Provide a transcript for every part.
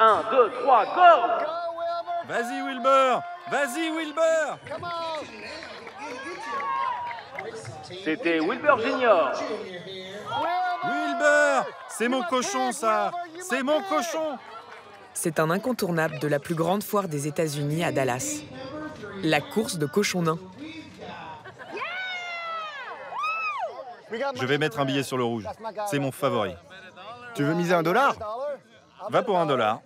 1, 2, 3, go! Vas-y, Wilbur! Vas-y, Wilbur! C'était Wilbur Junior. Wilbur! C'est mon cochon, ça! C'est mon cochon! C'est un incontournable de la plus grande foire des États-Unis à Dallas. La course de cochons nains. Je vais mettre un billet sur le rouge. C'est mon favori. Tu veux miser $1? Va pour $1.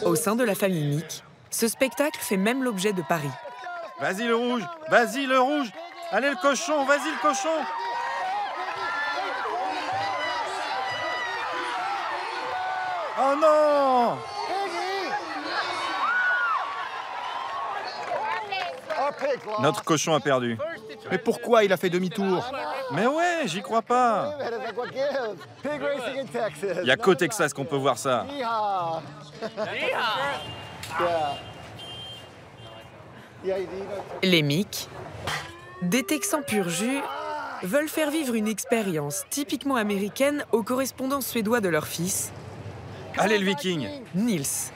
Au sein de la famille Mick, ce spectacle fait même l'objet de paris. Vas-y, le rouge! Vas-y, le rouge! Allez, le cochon! Vas-y, le cochon! Oh non! Notre cochon a perdu. Mais pourquoi il a fait demi-tour? Mais ouais, j'y crois pas. Il n'y a qu'au Texas qu'on peut voir ça. Les Mick, des Texans pur jus, veulent faire vivre une expérience typiquement américaine aux correspondants suédois de leur fils, Allez, le Viking! Nils.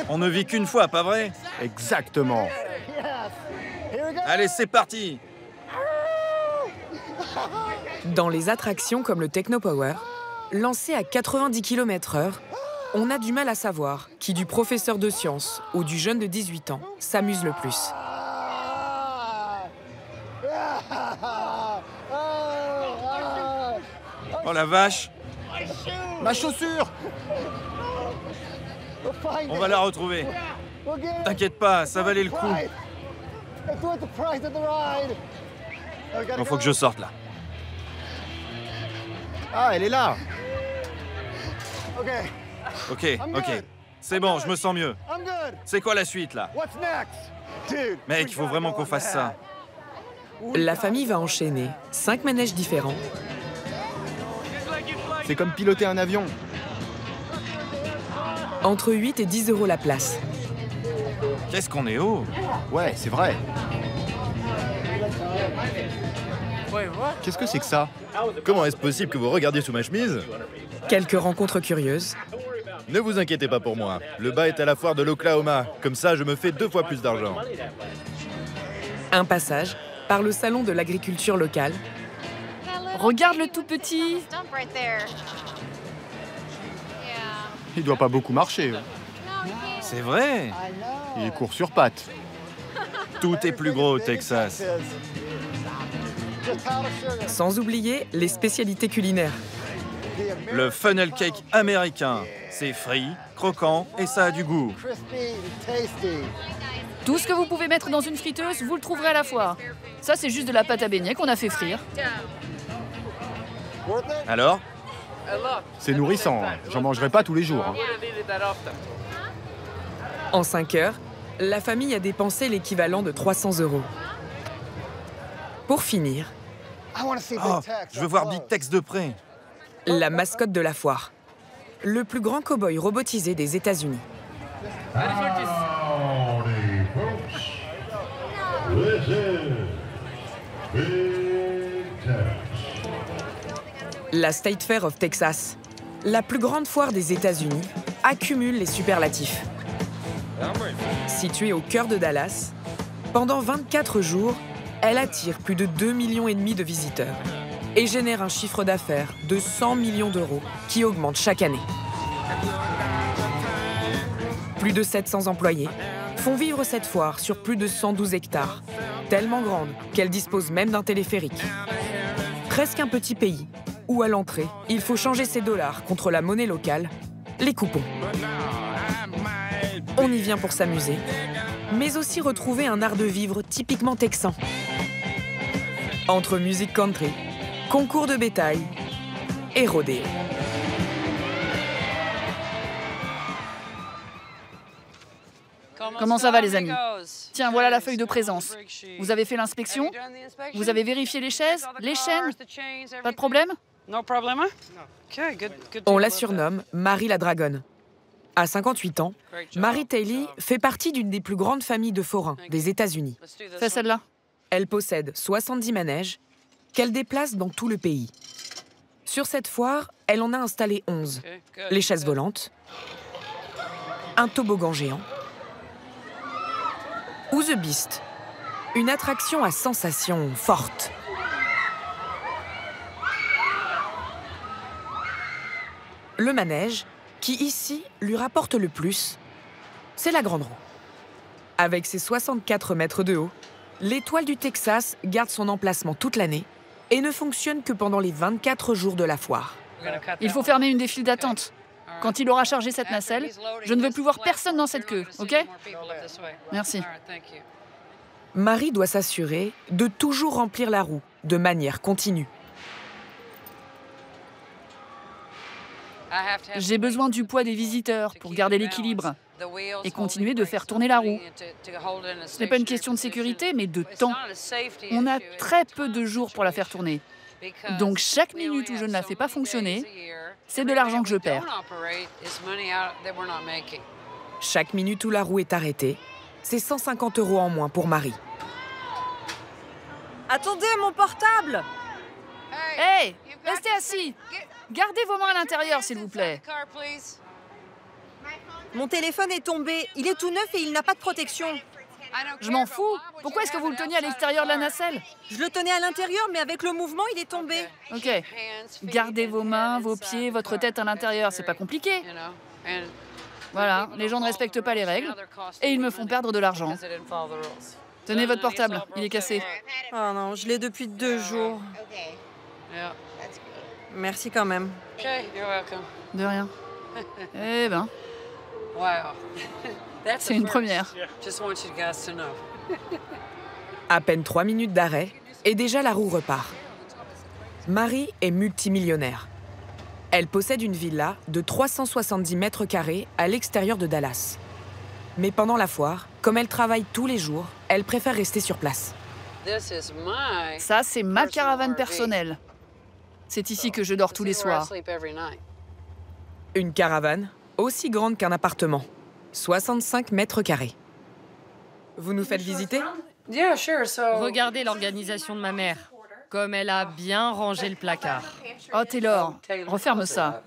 On ne vit qu'une fois, pas vrai? Exactement. Allez, c'est parti! Dans les attractions comme le Technopower, lancé à 90 km/h, on a du mal à savoir qui du professeur de sciences ou du jeune de 18 ans s'amuse le plus. Oh la vache! Ma chaussure! On va la retrouver. T'inquiète pas, ça valait le coup. Il faut que je sorte là. Ah, elle est là! Ok. C'est bon, je me sens mieux. C'est quoi la suite là? Mec, il faut vraiment qu'on fasse ça. La famille va enchaîner 5 manèges différents, C'est comme piloter un avion. entre 8 et 10 € la place. Qu'est-ce qu'on est haut? Ouais, c'est vrai. Qu'est-ce que c'est que ça? Comment est-ce possible que vous regardiez sous ma chemise? Quelques rencontres curieuses, Ne vous inquiétez pas pour moi. Le bas est à la foire de l'Oklahoma. Comme ça, je me fais 2 fois plus d'argent. un passage par le salon de l'agriculture locale, Regarde le tout petit. Il doit pas beaucoup marcher. C'est vrai. Il court sur pattes. Tout est plus gros au Texas. sans oublier les spécialités culinaires. Le funnel cake américain. C'est frit, croquant et ça a du goût. Tout ce que vous pouvez mettre dans une friteuse, vous le trouverez à la foire. Ça, c'est juste de la pâte à beignets qu'on a fait frire. Alors? C'est nourrissant. J'en mangerai pas tous les jours. En 5 heures, la famille a dépensé l'équivalent de 300 €. Pour finir, Oh, je veux voir Big Tex de près. la mascotte de la foire, le plus grand cow-boy robotisé des États-Unis. Howdy, folks. This is Big Tex. La State Fair of Texas, la plus grande foire des États-Unis, accumule les superlatifs. Située au cœur de Dallas, pendant 24 jours, elle attire plus de 2,5 millions de visiteurs et génère un chiffre d'affaires de 100 millions d'euros qui augmente chaque année. Plus de 700 employés font vivre cette foire sur plus de 112 hectares, tellement grande qu'elle dispose même d'un téléphérique. Presque un petit pays où, à l'entrée, il faut changer ses dollars contre la monnaie locale, les coupons. On y vient pour s'amuser, mais aussi retrouver un art de vivre typiquement texan. Entre musique country, concours de bétail et rodéo. Comment ça va, les amis? Tiens, voilà la feuille de présence. Vous avez fait l'inspection? Vous avez vérifié les chaises? Les chaînes? Pas de problème? On la surnomme Marie la Dragonne. À 58 ans, Marie Taylor fait partie d'une des plus grandes familles de forains des États-Unis. Fais celle-là. Elle possède 70 manèges qu'elle déplace dans tout le pays. Sur cette foire, elle en a installé 11. Les chaises volantes, un toboggan géant ou The Beast, une attraction à sensations fortes. Le manège, qui ici lui rapporte le plus, c'est la Grande Roue. Avec ses 64 mètres de haut, l'étoile du Texas garde son emplacement toute l'année et ne fonctionne que pendant les 24 jours de la foire. Il faut fermer une des files d'attente. Quand il aura chargé cette nacelle, je ne veux plus voir personne dans cette queue, ok? Merci. Marie doit s'assurer de toujours remplir la roue de manière continue. J'ai besoin du poids des visiteurs pour garder l'équilibre et continuer de faire tourner la roue. Ce n'est pas une question de sécurité, mais de temps. On a très peu de jours pour la faire tourner. Donc chaque minute où je ne la fais pas fonctionner, c'est de l'argent que je perds. Chaque minute où la roue est arrêtée, c'est 150 € en moins pour Marie. Attendez, mon portable! Hey, restez assis. Gardez vos mains à l'intérieur, s'il vous plaît. Mon téléphone est tombé. Il est tout neuf et il n'a pas de protection. Je m'en fous. Pourquoi est-ce que vous le teniez à l'extérieur de la nacelle? Je le tenais à l'intérieur, mais avec le mouvement, il est tombé. Ok. Gardez vos mains, vos pieds, votre tête à l'intérieur. C'est pas compliqué. Voilà, les gens ne respectent pas les règles et ils me font perdre de l'argent. Tenez votre portable, il est cassé. Oh non, je l'ai depuis 2 jours. Merci quand même. De rien. Eh ben, c'est une première. À peine 3 minutes d'arrêt, et déjà la roue repart. Marie est multimillionnaire. Elle possède une villa de 370 mètres carrés à l'extérieur de Dallas. Mais pendant la foire, comme elle travaille tous les jours, elle préfère rester sur place. Ça, c'est ma caravane personnelle. C'est ici que je dors tous les soirs. Une caravane aussi grande qu'un appartement, 65 mètres carrés. Vous nous faites visiter? Regardez l'organisation de ma mère. Comme elle a bien rangé le placard. Oh, Taylor, referme ça.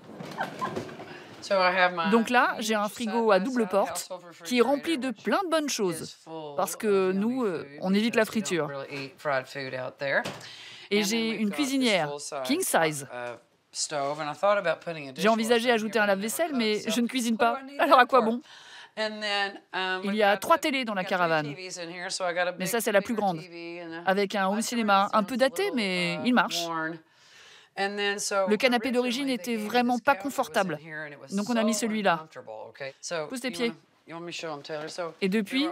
Donc là, j'ai un frigo à double porte qui est rempli de plein de bonnes choses. Parce que nous, on évite la friture. Et j'ai une cuisinière, king size. J'ai envisagé ajouter un lave-vaisselle, mais je ne cuisine pas. Alors à quoi bon? Il y a 3 télés dans la caravane. Mais ça, c'est la plus grande. Avec un home cinéma un peu daté, mais il marche. Le canapé d'origine était vraiment pas confortable. Donc on a mis celui-là. Pousse tes pieds. Et depuis,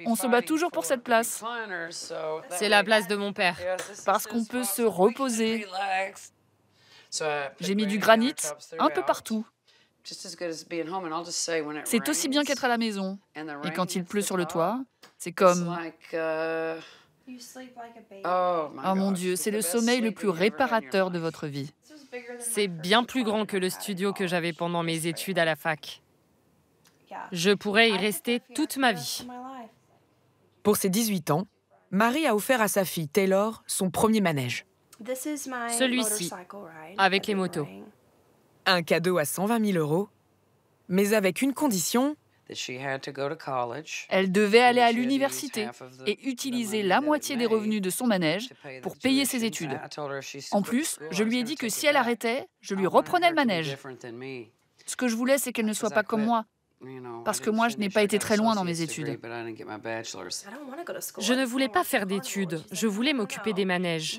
on se bat toujours pour cette place. C'est la place de mon père. Parce qu'on peut se reposer. J'ai mis du granit un peu partout. C'est aussi bien qu'être à la maison. Et quand il pleut sur le toit, c'est comme... Oh mon Dieu, c'est le sommeil le plus réparateur de votre vie. C'est bien plus grand que le studio que j'avais pendant mes études à la fac. Je pourrais y rester toute ma vie. Pour ses 18 ans, Marie a offert à sa fille Taylor son premier manège. Celui-ci, avec les motos. Un cadeau à 120 000 €, mais avec une condition. Elle devait aller à l'université et utiliser la moitié des revenus de son manège pour payer ses études. En plus, je lui ai dit que si elle arrêtait, je lui reprenais le manège. Ce que je voulais, c'est qu'elle ne soit pas comme moi. Parce que moi, je n'ai pas été très loin dans mes études. Je ne voulais pas faire d'études, je voulais m'occuper des manèges.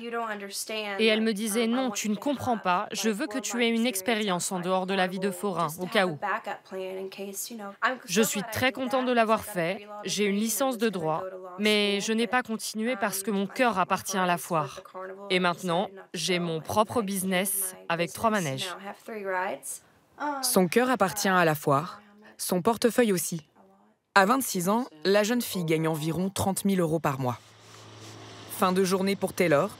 Et elle me disait, non, tu ne comprends pas, je veux que tu aies une expérience en dehors de la vie de forain, au cas où. Je suis très contente de l'avoir fait, j'ai une licence de droit, mais je n'ai pas continué parce que mon cœur appartient à la foire. Et maintenant, j'ai mon propre business avec 3 manèges. Son cœur appartient à la foire. Son portefeuille aussi. À 26 ans, la jeune fille gagne environ 30 000 € par mois. Fin de journée pour Taylor.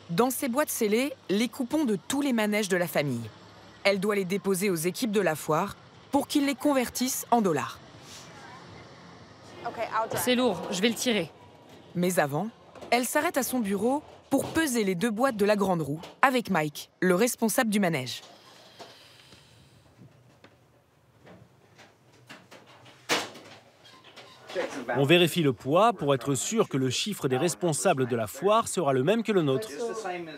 Dans ses boîtes scellées, les coupons de tous les manèges de la famille. Elle doit les déposer aux équipes de la foire pour qu'ils les convertissent en dollars. C'est lourd, je vais le tirer. Mais avant, elle s'arrête à son bureau pour peser les 2 boîtes de la grande roue avec Mike, le responsable du manège. On vérifie le poids pour être sûr que le chiffre des responsables de la foire sera le même que le nôtre.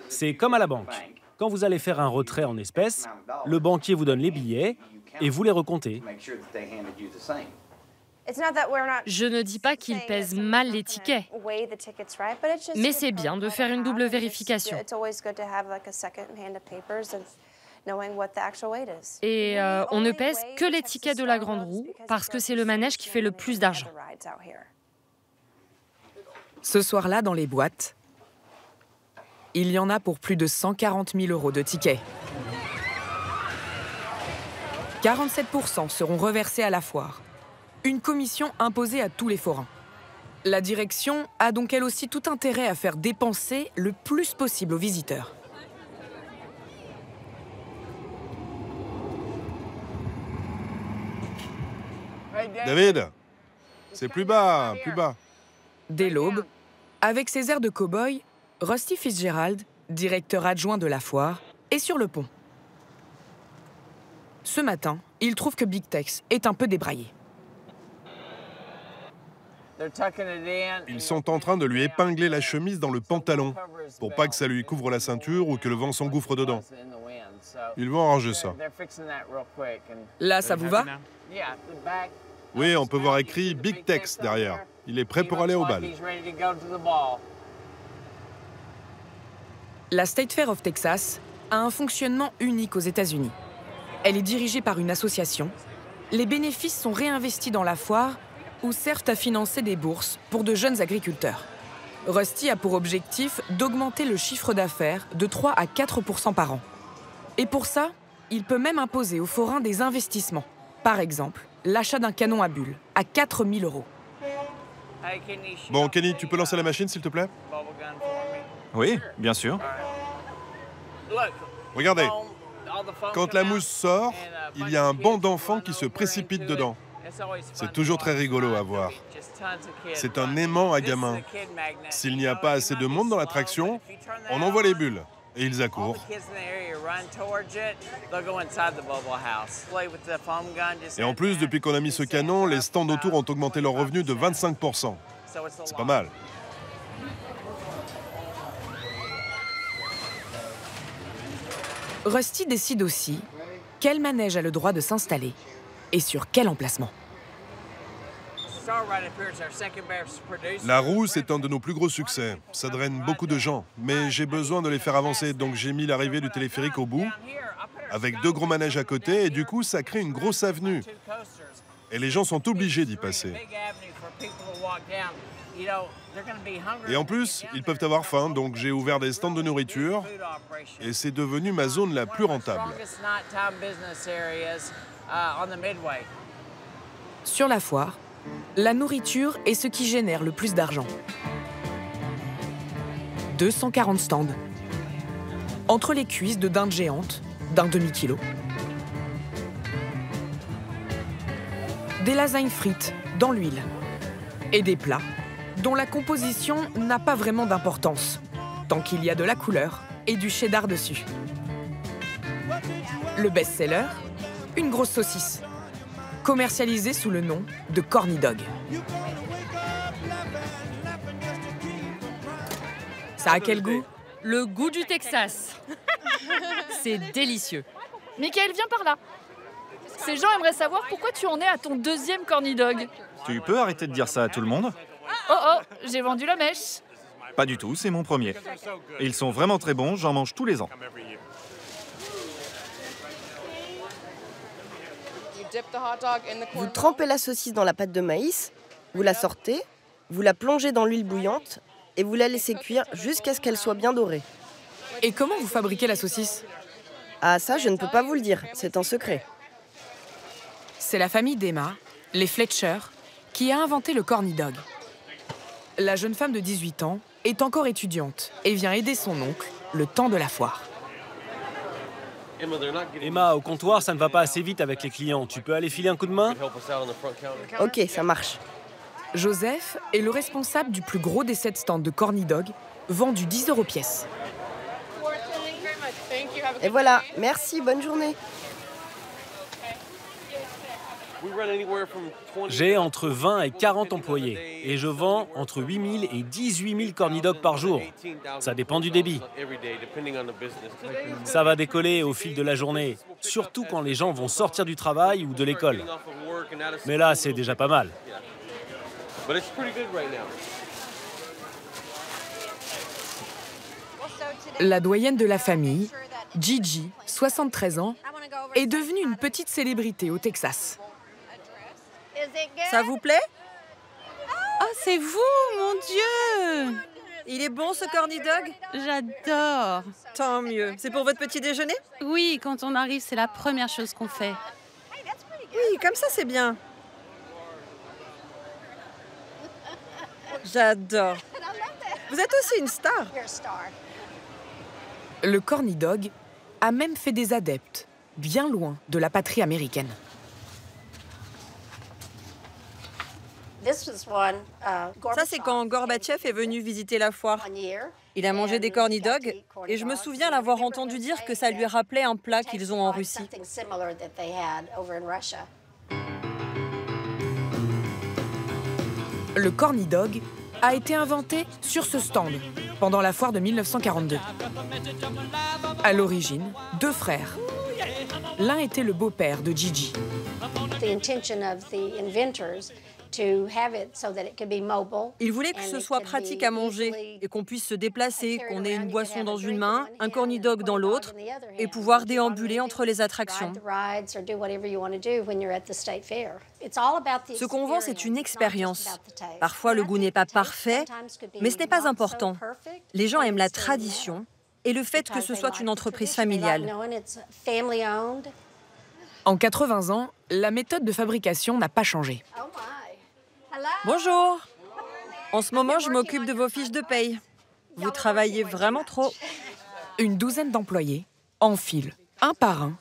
C'est comme à la banque. Quand vous allez faire un retrait en espèces, le banquier vous donne les billets et vous les recomptez. Je ne dis pas qu'ils pèsent mal les tickets, mais c'est bien de faire une double vérification. Et on ne pèse que les tickets de la grande roue parce que c'est le manège qui fait le plus d'argent. Ce soir-là, dans les boîtes, il y en a pour plus de 140 000 € de tickets. 47% seront reversés à la foire. Une commission imposée à tous les forains. La direction a donc elle aussi tout intérêt à faire dépenser le plus possible aux visiteurs. David, c'est plus bas, plus bas. Dès l'aube, avec ses airs de cow-boy, Rusty Fitzgerald, directeur adjoint de la foire, est sur le pont. Ce matin, il trouve que Big Tex est un peu débraillé. Ils sont en train de lui épingler la chemise dans le pantalon pour pas que ça lui couvre la ceinture ou que le vent s'engouffre dedans. Ils vont arranger ça. Là, ça vous va? Oui, on peut voir écrit Big Tex derrière. Il est prêt pour aller au bal. La State Fair of Texas a un fonctionnement unique aux États-Unis. Elle est dirigée par une association. Les bénéfices sont réinvestis dans la foire ou servent à financer des bourses pour de jeunes agriculteurs. Rusty a pour objectif d'augmenter le chiffre d'affaires de 3 à 4% par an. Et pour ça, il peut même imposer aux forains des investissements. Par exemple, l'achat d'un canon à bulles à 4 000 €. Bon, Kenny, tu peux lancer la machine, s'il te plaît? Oui, bien sûr. Regardez, quand la mousse sort, il y a un banc d'enfants qui se précipitent dedans. C'est toujours très rigolo à voir. C'est un aimant à gamins. S'il n'y a pas assez de monde dans l'attraction, on envoie les bulles et ils accourent. Et en plus, depuis qu'on a mis ce canon, les stands autour ont augmenté leurs revenus de 25%. C'est pas mal. Rusty décide aussi quel manège a le droit de s'installer et sur quel emplacement. La roue, c'est un de nos plus gros succès. Ça draine beaucoup de gens, mais j'ai besoin de les faire avancer, donc j'ai mis l'arrivée du téléphérique au bout, avec 2 gros manèges à côté, et du coup, ça crée une grosse avenue. Et les gens sont obligés d'y passer. Et en plus, ils peuvent avoir faim, donc j'ai ouvert des stands de nourriture, et c'est devenu ma zone la plus rentable. Sur la foire, la nourriture est ce qui génère le plus d'argent. 240 stands. Entre les cuisses de dinde géante, d'un demi-kilo, des lasagnes frites dans l'huile et des plats dont la composition n'a pas vraiment d'importance, tant qu'il y a de la couleur et du cheddar dessus. Le best-seller, une grosse saucisse, commercialisée sous le nom de Corny Dog. Ça a quel goût? Le goût du Texas. C'est délicieux. Michael, viens par là. Ces gens aimeraient savoir pourquoi tu en es à ton 2e Corny Dog. Tu peux arrêter de dire ça à tout le monde? Oh oh, j'ai vendu la mèche. Pas du tout, c'est mon premier. Et ils sont vraiment très bons, j'en mange tous les ans. Vous trempez la saucisse dans la pâte de maïs, vous la sortez, vous la plongez dans l'huile bouillante et vous la laissez cuire jusqu'à ce qu'elle soit bien dorée. Et comment vous fabriquez la saucisse? Ah ça, je ne peux pas vous le dire, c'est un secret. C'est la famille d'Emma, les Fletcher, qui a inventé le Corny Dog. La jeune femme de 18 ans est encore étudiante et vient aider son oncle le temps de la foire. Emma, au comptoir, ça ne va pas assez vite avec les clients. Tu peux aller filer un coup de main? Ok, ça marche. Joseph est le responsable du plus gros des 7 stands de corny dog, vendus 10 € pièce. Et voilà, merci, bonne journée. J'ai entre 20 et 40 employés et je vends entre 8 000 et 18 000 corny dogs par jour. Ça dépend du débit. Ça va décoller au fil de la journée, surtout quand les gens vont sortir du travail ou de l'école. Mais là, c'est déjà pas mal. La doyenne de la famille, Gigi, 73 ans, est devenue une petite célébrité au Texas. Ça vous plaît? Oh, c'est vous, mon Dieu! Il est bon ce corny dog? J'adore. Tant mieux. C'est pour votre petit déjeuner? Oui, quand on arrive, c'est la première chose qu'on fait. Oui, comme ça c'est bien. J'adore. Vous êtes aussi une star. Le corny dog a même fait des adeptes, bien loin de la patrie américaine. Ça, c'est quand Gorbatchev est venu visiter la foire. Il a mangé des corny dogs et je me souviens l'avoir entendu dire que ça lui rappelait un plat qu'ils ont en Russie. Le corny dog a été inventé sur ce stand pendant la foire de 1942. À l'origine, 2 frères. L'un était le beau-père de Gigi. Il voulait que ce soit pratique à manger et qu'on puisse se déplacer, qu'on ait une boisson dans une main, un corny dog dans l'autre et pouvoir déambuler entre les attractions. Ce qu'on vend, c'est une expérience. Parfois, le goût n'est pas parfait, mais ce n'est pas important. Les gens aiment la tradition et le fait que ce soit une entreprise familiale. En 80 ans, la méthode de fabrication n'a pas changé. Bonjour. En ce moment, je m'occupe de vos fiches de paye. Vous travaillez vraiment trop. Une douzaine d'employés enfilent, un par un,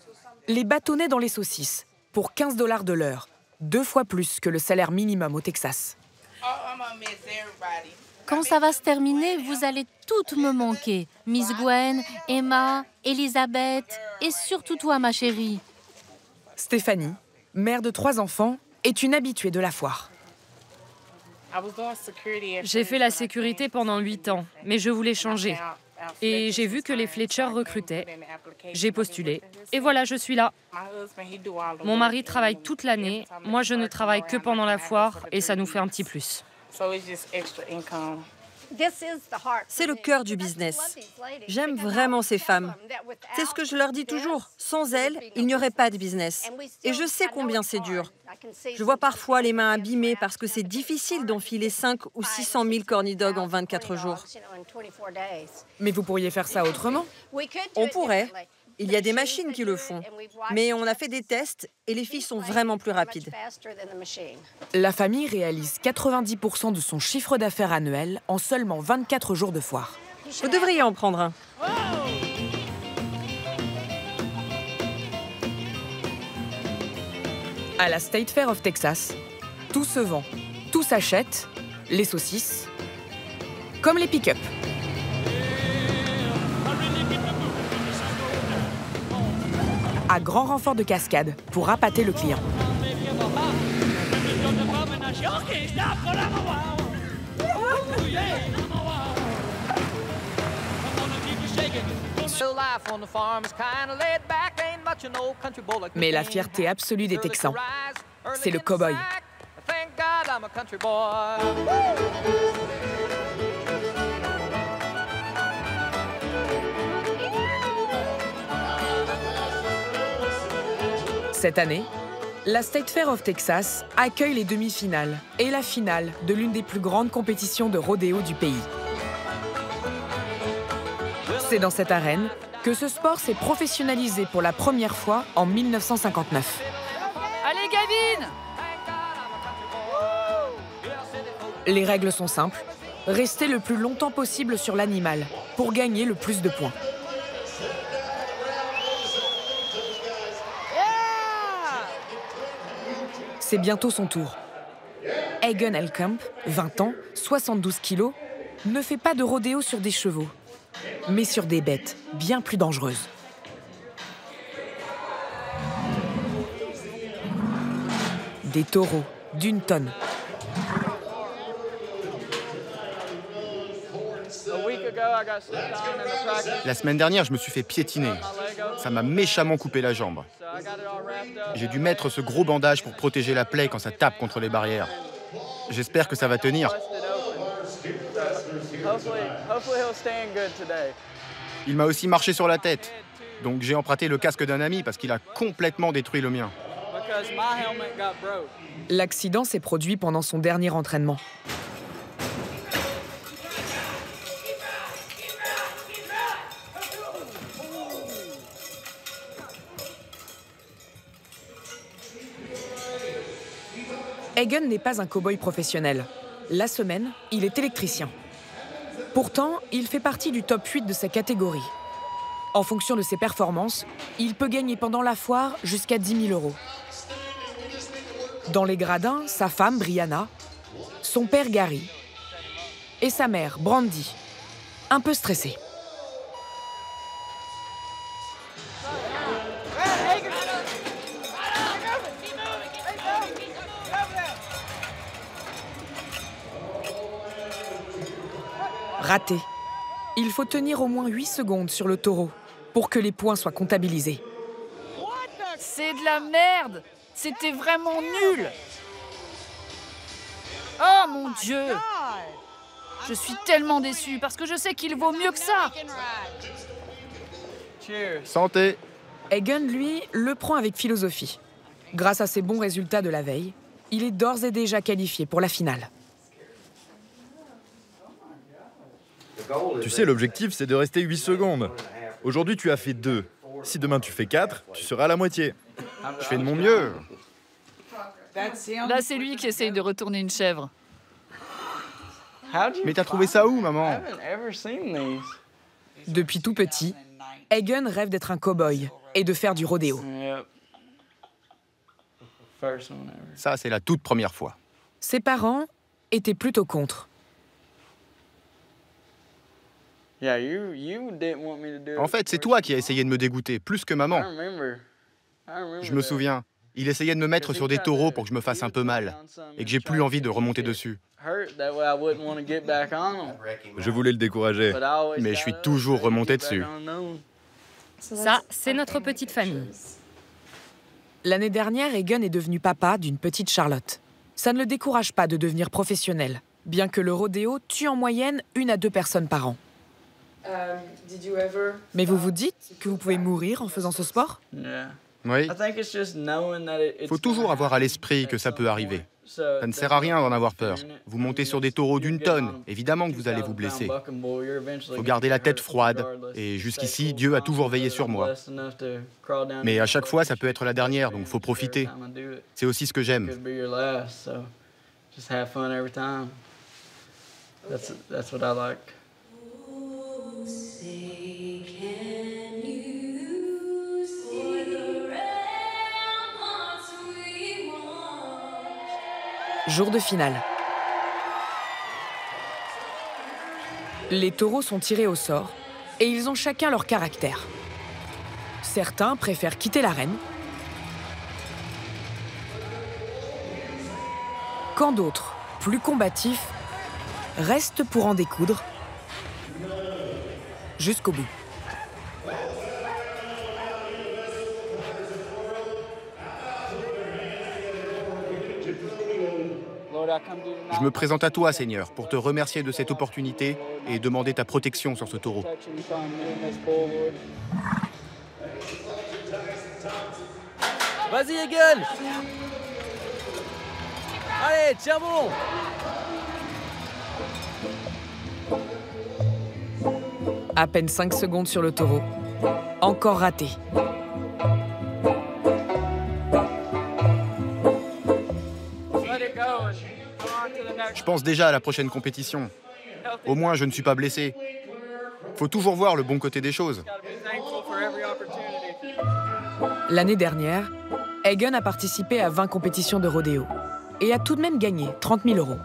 les bâtonnets dans les saucisses pour 15 $ de l'heure, 2 fois plus que le salaire minimum au Texas. Quand ça va se terminer, vous allez toutes me manquer. Miss Gwen, Emma, Elisabeth et surtout toi, ma chérie. Stéphanie, mère de 3 enfants, est une habituée de la foire. J'ai fait la sécurité pendant 8 ans, mais je voulais changer. Et j'ai vu que les Fletcher recrutaient. J'ai postulé. Et voilà, je suis là. Mon mari travaille toute l'année. Moi, je ne travaille que pendant la foire et ça nous fait un petit plus. C'est le cœur du business. J'aime vraiment ces femmes. C'est ce que je leur dis toujours. Sans elles, il n'y aurait pas de business. Et je sais combien c'est dur. Je vois parfois les mains abîmées parce que c'est difficile d'enfiler 5 ou 600 000 corny dogs en 24 jours. Mais vous pourriez faire ça autrement? On pourrait. Il y a des machines qui le font. Mais on a fait des tests et les filles sont vraiment plus rapides. La famille réalise 90% de son chiffre d'affaires annuel en seulement 24 jours de foire. Vous devriez en prendre un. À la State Fair of Texas, tout se vend, tout s'achète, les saucisses, comme les pick-up. À grand renfort de cascade pour appâter le client. Mais la fierté absolue des Texans, c'est le cow-boy. Cette année, la State Fair of Texas accueille les demi-finales et la finale de l'une des plus grandes compétitions de rodéo du pays. C'est dans cette arène que ce sport s'est professionnalisé pour la première fois en 1959. Allez, Gavin! Les règles sont simples. Rester le plus longtemps possible sur l'animal pour gagner le plus de points. C'est bientôt son tour. Egan Elkamp, 20 ans, 72 kilos, ne fait pas de rodéo sur des chevaux, mais sur des bêtes bien plus dangereuses. Des taureaux d'1 tonne. La semaine dernière, je me suis fait piétiner. Ça m'a méchamment coupé la jambe. J'ai dû mettre ce gros bandage pour protéger la plaie quand ça tape contre les barrières. J'espère que ça va tenir. Il m'a aussi marché sur la tête. Donc j'ai emprunté le casque d'un ami parce qu'il a complètement détruit le mien. L'accident s'est produit pendant son dernier entraînement. Egan n'est pas un cow-boy professionnel. La semaine, il est électricien. Pourtant, il fait partie du top 8 de sa catégorie. En fonction de ses performances, il peut gagner pendant la foire jusqu'à 10 000 €. Dans les gradins, sa femme, Brianna, son père, Gary, et sa mère, Brandy, un peu stressée. Raté. Il faut tenir au moins 8 secondes sur le taureau pour que les points soient comptabilisés. C'est de la merde! C'était vraiment nul! Oh mon Dieu! Je suis tellement déçue parce que je sais qu'il vaut mieux que ça! Santé! Egan, lui, le prend avec philosophie. Grâce à ses bons résultats de la veille, il est d'ores et déjà qualifié pour la finale. Tu sais, l'objectif, c'est de rester 8 secondes. Aujourd'hui, tu as fait 2. Si demain tu fais 4, tu seras à la moitié. Je fais de mon mieux. Là, c'est lui qui essaye de retourner une chèvre. Mais t'as trouvé ça où, maman? Depuis tout petit, Egan rêve d'être un cow-boy et de faire du rodéo. Ça, c'est la toute première fois. Ses parents étaient plutôt contre. En fait, c'est toi qui as essayé de me dégoûter, plus que maman. Je me souviens. Il essayait de me mettre sur des taureaux pour que je me fasse un peu mal et que j'ai plus envie de remonter dessus. Je voulais le décourager. Mais je suis toujours remonté dessus. Ça, c'est notre petite famille. L'année dernière, Egan est devenu papa d'une petite Charlotte. Ça ne le décourage pas de devenir professionnel, bien que le rodéo tue en moyenne 1 à 2 personnes par an. Mais vous vous dites que vous pouvez mourir en faisant ce sport? Oui. Il faut toujours avoir à l'esprit que ça peut arriver. Ça ne sert à rien d'en avoir peur. Vous montez sur des taureaux d'1 tonne, évidemment que vous allez vous blesser. Il faut garder la tête froide. Et jusqu'ici, Dieu a toujours veillé sur moi. Mais à chaque fois, ça peut être la dernière, donc il faut profiter. C'est aussi ce que j'aime. Jour de finale. Les taureaux sont tirés au sort et ils ont chacun leur caractère. Certains préfèrent quitter l'arène, quand d'autres, plus combatifs, restent pour en découdre jusqu'au bout. Je me présente à toi, Seigneur, pour te remercier de cette opportunité et demander ta protection sur ce taureau. Vas-y, Egan! Allez, tiens bon! À peine 5 secondes sur le taureau. Encore raté. Je pense déjà à la prochaine compétition. Au moins, je ne suis pas blessé. Faut toujours voir le bon côté des choses. L'année dernière, Egan a participé à 20 compétitions de rodéo. et a tout de même gagné 30 000 €.